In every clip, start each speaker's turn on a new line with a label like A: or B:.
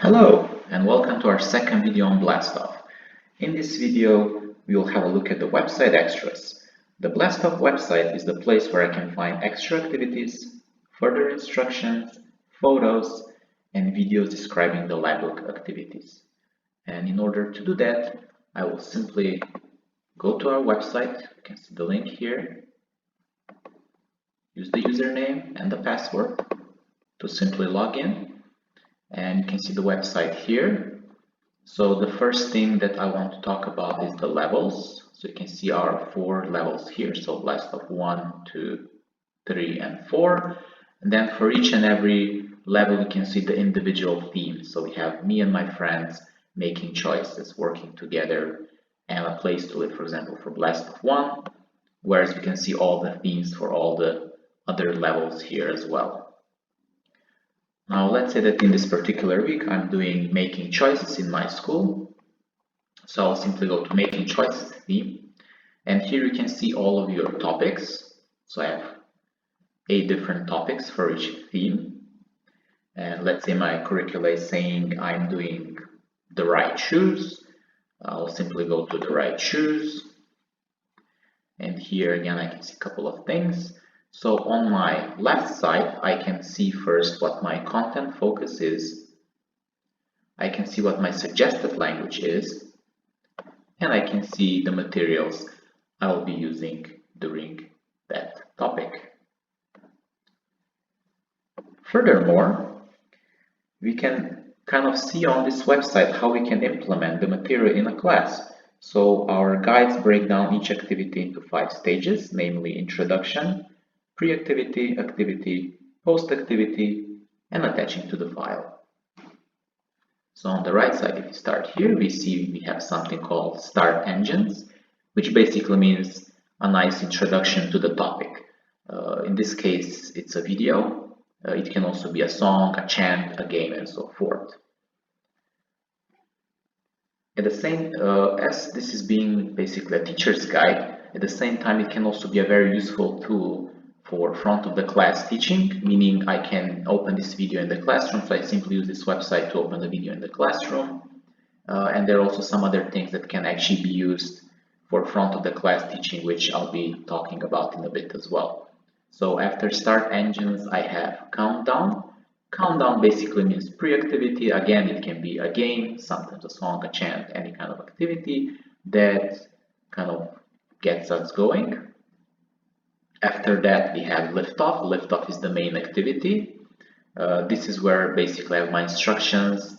A: Hello and welcome to our second video on Blastoff. In this video, we will have a look at the website extras. The Blastoff website is the place where I can find extra activities, further instructions, photos, and videos describing the Labbook activities. And in order to do that, I will simply go to our website. You can see the link here. Use the username and the password to simply log in. And you can see the website here. So the first thing that I want to talk about is the levels. So you can see our 4 levels here. So Blastoff 1, 2, 3, and 4. And then for each and every level, you can see the individual themes. So we have me and my friends making choices, working together, and a place to live, for example, for Blastoff 1. Whereas we can see all the themes for all the other levels here as well. Now let's say that in this particular week I'm doing making choices in my school. So I'll simply go to making choices theme, and here you can see all of your topics. So I have 8 different topics for each theme. And let's say my curricula is saying I'm doing the right shoes. I'll simply go to the right shoes. And here again I can see a couple of things. So on my left side, I can see first what my content focus is. I can see what my suggested language is. And I can see the materials I will be using during that topic. Furthermore, we can kind of see on this website how we can implement the material in a class. So our guides break down each activity into 5 stages, namely introduction, pre-activity, activity, post-activity, and attaching to the file. So on the right side, if you start here, we see we have something called Start Engines, which basically means a nice introduction to the topic. In this case, it's a video. It can also be a song, a chant, a game, and so forth. At the same, as this is being basically a teacher's guide, at the same time, it can also be a very useful tool for front of the class teaching, meaning I can open this video in the classroom. So I simply use this website to open the video in the classroom. And there are also some other things that can actually be used for front of the class teaching, which I'll be talking about in a bit as well. So after Start Engines, I have Countdown. Countdown basically means pre-activity. Again, it can be a game, sometimes a song, a chant, any kind of activity that kind of gets us going. After that, we have Liftoff. Liftoff is the main activity. This is where basically I have my instructions,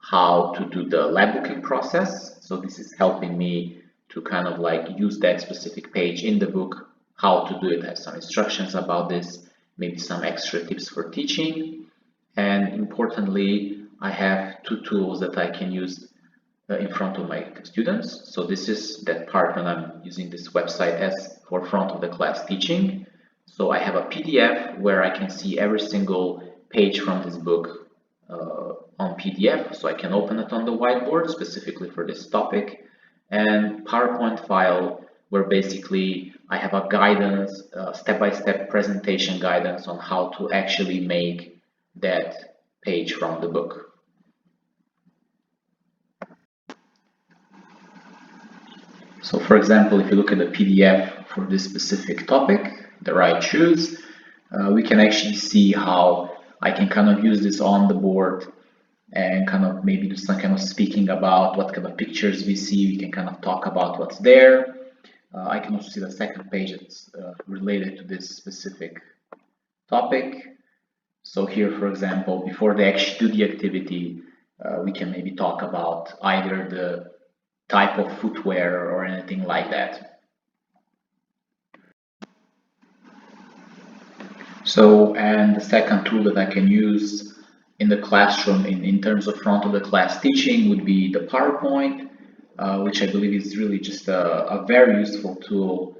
A: how to do the lab booking process. So this is helping me to kind of like use that specific page in the book, how to do it. I have some instructions about this, maybe some extra tips for teaching. And importantly, I have 2 tools that I can use in front of my students. So this is that part when I'm using this website as for front of the class teaching. So I have a PDF where I can see every single page from this book on PDF. So I can open it on the whiteboard specifically for this topic, and PowerPoint file where basically I have a guidance, step-by-step presentation guidance on how to actually make that page from the book. So for example, if you look at the PDF for this specific topic, the right shoes, we can actually see how I can kind of use this on the board and kind of maybe do some kind of speaking about what kind of pictures we see. We can kind of talk about what's there. I can also see the second page that's related to this specific topic. So here, for example, before they actually do the activity, we can maybe talk about either the type of footwear or anything like that. So, and the second tool that I can use in the classroom in terms of front of the class teaching would be the PowerPoint, which I believe is really just a very useful tool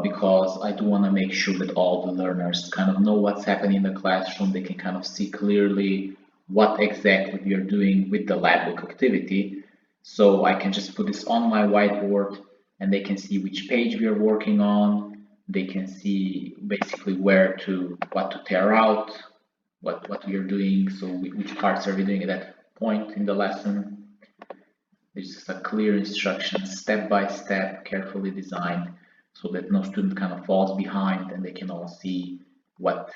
A: because I do want to make sure that all the learners kind of know what's happening in the classroom. They can kind of see clearly what exactly we are doing with the lab book activity. So I can just put this on my whiteboard and they can see which page we are working on. They can see basically what to tear out, what we are doing. So which parts are we doing that point in the lesson. There's just a clear instruction, step by step, carefully designed, so that no student kind of falls behind and they can all see what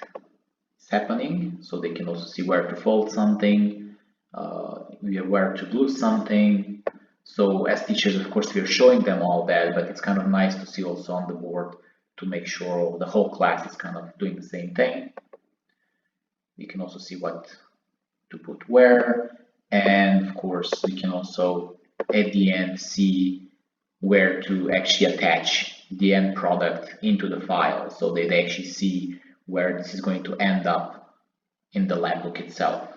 A: is happening. So they can also see where to fold something, where to glue something. So as teachers, of course, we are showing them all that, but it's kind of nice to see also on the board to make sure the whole class is kind of doing the same thing. We can also see what to put where, and of course we can also at the end see where to actually attach the end product into the file, so they actually see where this is going to end up in the lab book itself.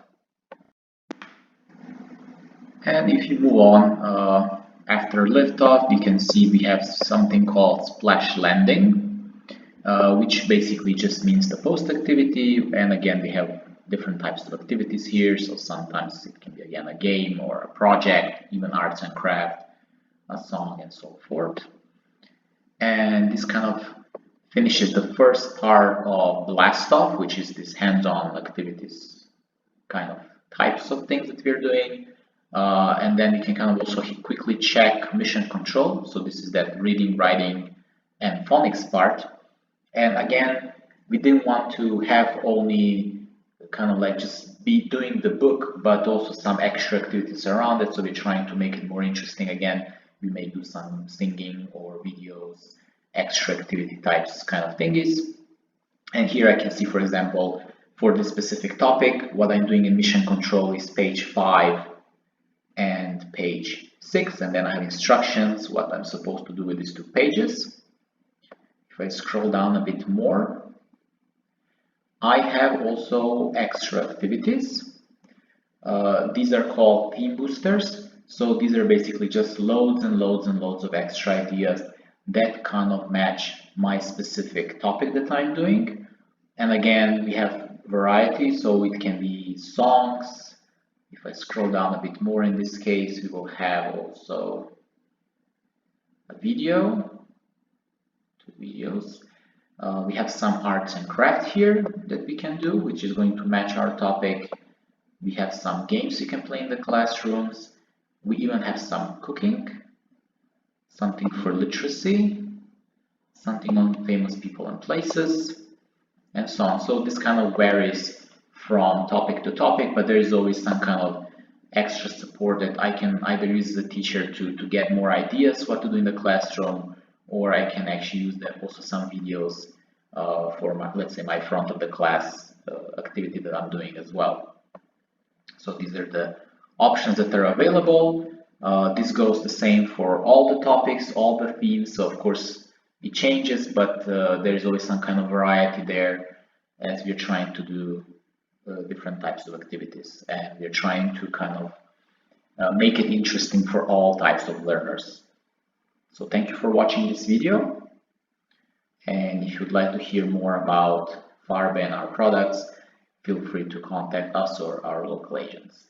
A: And if you move on, after liftoff, you can see we have something called splash landing, which basically just means the post activity. And again, we have different types of activities here. So sometimes it can be again a game or a project, even arts and craft, a song, and so forth. And this kind of finishes the first part of Blastoff, which is this hands-on activities kind of types of things that we're doing. And then you can kind of also quickly check mission control. So this is that reading, writing, and phonics part. And again, we didn't want to have only kind of like just be doing the book, but also some extra activities around it. So we're trying to make it more interesting. Again, we may do some singing or videos, extra activity types kind of thingies. And here I can see, for example, for this specific topic, what I'm doing in mission control is page 5 and page 6, and then I have instructions, what I'm supposed to do with these 2 pages. If I scroll down a bit more, I have also extra activities. These are called theme boosters. So these are basically just loads and loads and loads of extra ideas that kind of match my specific topic that I'm doing. And again, we have variety, so it can be songs. If I scroll down a bit more in this case, we will have also a video, 2 videos. We have some arts and craft here that we can do, which is going to match our topic. We have some games you can play in the classrooms. We even have some cooking, something for literacy, something on famous people and places, and so on. So this kind of varies from topic to topic, but there is always some kind of extra support that I can either use as a teacher to get more ideas what to do in the classroom, or I can actually use also some videos for my, let's say, my front of the class activity that I'm doing as well. So these are the options that are available. This goes the same for all the topics, all the themes. So of course it changes, but there's always some kind of variety there as we're trying to do different types of activities, and we're trying to kind of make it interesting for all types of learners. So thank you for watching this video, and if you'd like to hear more about Farbe and our products, feel free to contact us or our local agents.